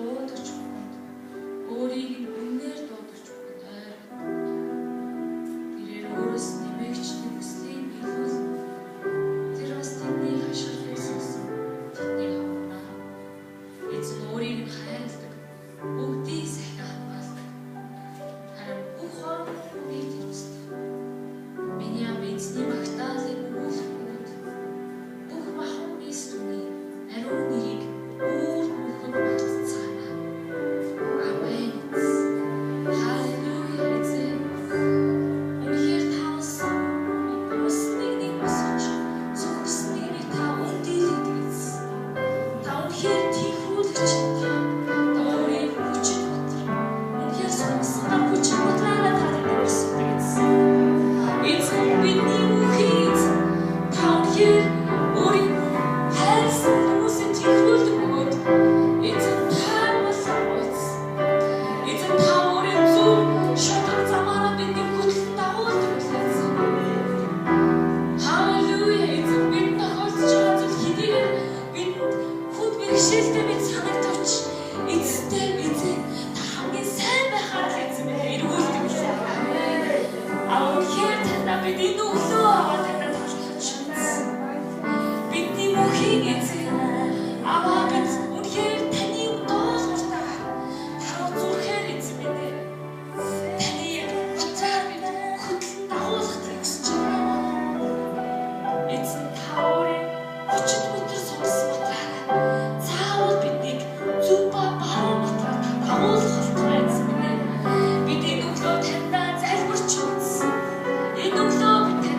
дуудаж өгнө. Өөрийг нь үнээр дуудаж өгнө. Тэрээр өөрөөс нэмэгчдэг хүслийг биелүүл. Тэр бас тэдний хашгирыг сонсон. Тэднийг авна. Эзэн өөрийг нь хайрладаг. Бүгдийг сайхан хамгаалдаг. Харин бүх хооронд нэг тэмцдэг. Миний ам эзний магтаалыг өгүүлбэгүүд. Бүх махан бис түүний ариун нэрийг өөр бүхэнд магтцгаана. Амен. Халелуя эзэн. Үнэхээр та усны нэг босож зүгсний нэг та үндийлэгдэг эзэн. Та үнэхээр тийхүүлэгч та. Та өөрийн хүчин дотор. Үнэхээр сонсгоо хүчин бодлоо та өгсөн эзэн. Эзэн бидний үхийд та үнэхээр өөрийн хайрсан хүмүүсийн тийхүүлдэг бөгөөд эзэн та болсон боц. Эзэн та өөрийн зөв шударга замаараа бидний хөтлөн дагуулдаг эзэн. Халелуя эзэн бид тохиолдож байгаа зүйл хэдийгээр бидэнд хүнд бэрхшээлтэй бид санагдавч эзэнтэй эзэн та хамгийн сайн байхаар эзэн минь эргүүлдэг эзэн. Үнэхээр танда бидний өглөө аваад танд туслаж байна. Бидний мөнхийн эзэн аваа бид үнэхээр таны доолгортаа та зүрхээр эзэн минь таны утгаар бид хөтлөн дагуулах гэсэн чинь эзэн та өөрийн хүчит өдөр сонсон утгаараа заавал биднийг зөв ба баруун утгаар дагуулах болтугай эзэн минь бид энэ өглөө тандаа залбирч үзсэн. Энэ өглөө бид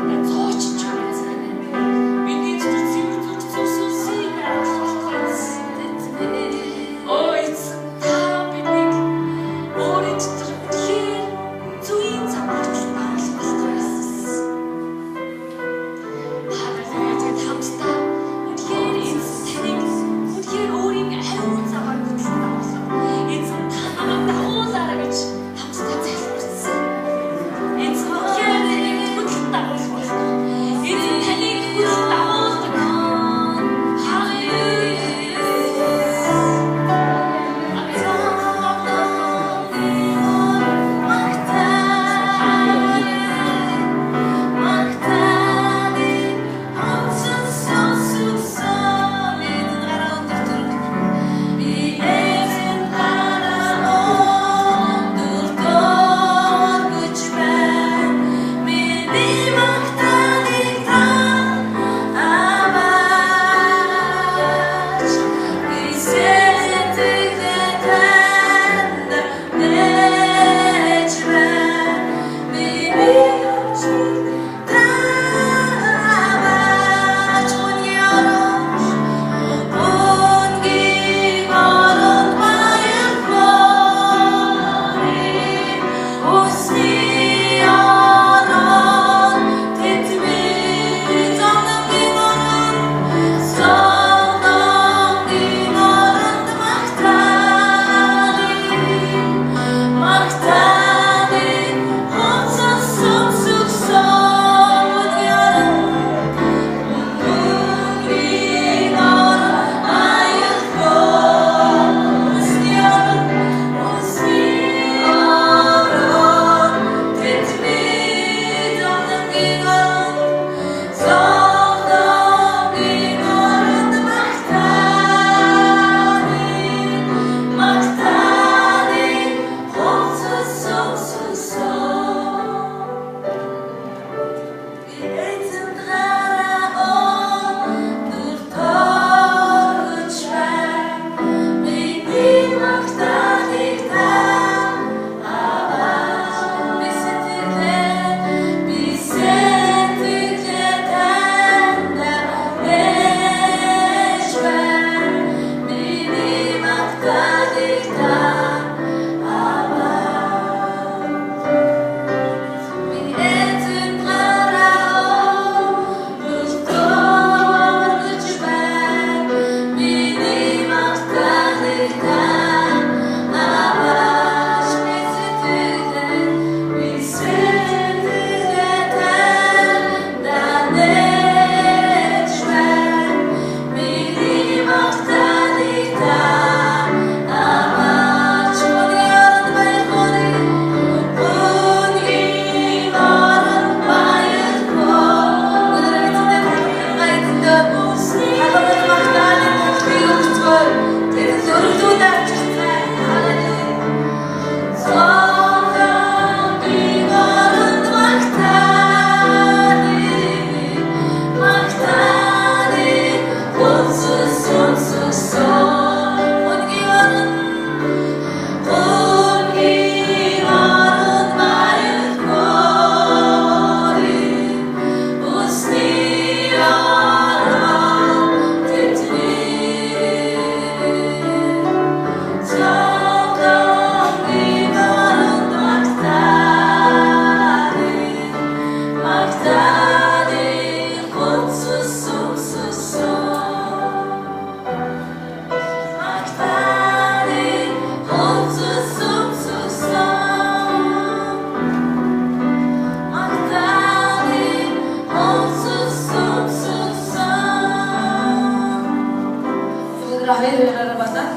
хоёроор бодоод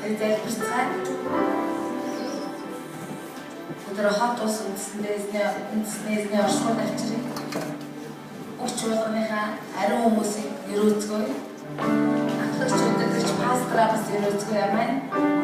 тэгээд бицгаа өдөр хот ус үндэснээс оршихуйд авчирыг өгч байгааныхаа ариун хүмүүсийг өрөөцгөө. Ахлагч өдөрч пастраа бас өрөөцгөө ямаа.